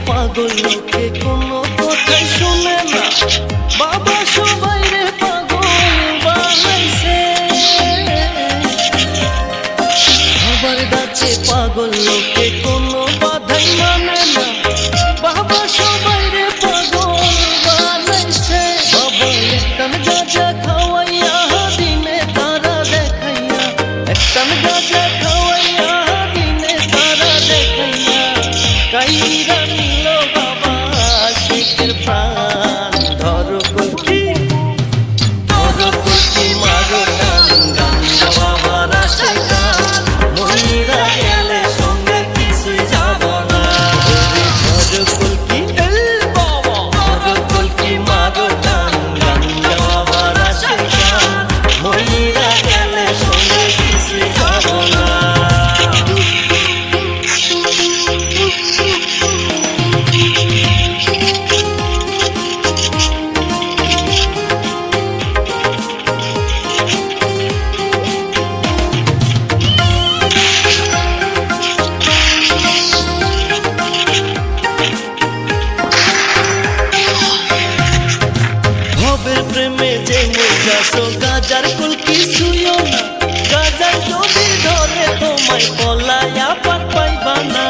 পাগল লোকে কোনো কথাই শুনে না, বাবা সবাই রে পাগল বানাইছে। বাবার ডাকে পাগল লোকে কোনো বাধাই মানে না, বাবা সবাই রে পাগল বানাইছে। বাবা একটান গাঁজা খাওয়াইয়া দিনে তারা দেখাইয়া, একটান গাঁজা খাওয়াইয়া দিনে তারা দেখাইয়া, কাইরা নিল বাবা শেখের প্রাণ। ধরো কলকি ধরো কলকি মারো টান, গাঞ্জা বাবার আসে গান, মহিলা গেলে সঙ্গে কিছুই যাব না। ধরো কলকি ধরো কলকি মারো টান, গাঞ্জা বাবার আসে গান, মহিলা গেলে সঙ্গে কিছুই যাব না। প্রেমে যে মজাছো গাজার কুল কিছুইও না, গাজার যদি ধরে তোমায় পলায়া পার পাইবা না।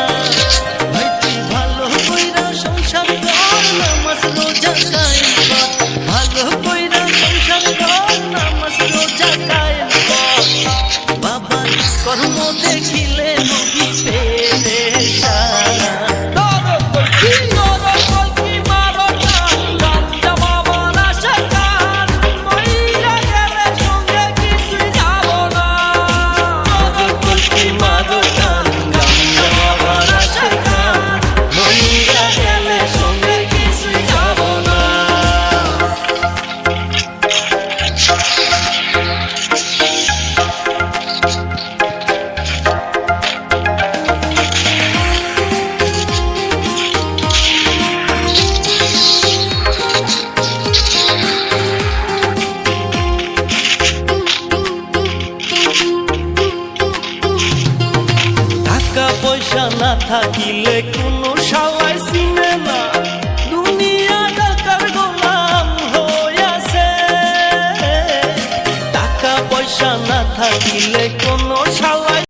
ভাইটি ভালো কইরা সংসার কর, নামাজ রোজা কায়েম কর, ভালো কইরা সংসার কর, নামাজ রোজা কায়েম কর। বাবার কর্ম দেখিলে নবী পেরেশান। পয়সা না থাকিলে কোনো শালায় চিনে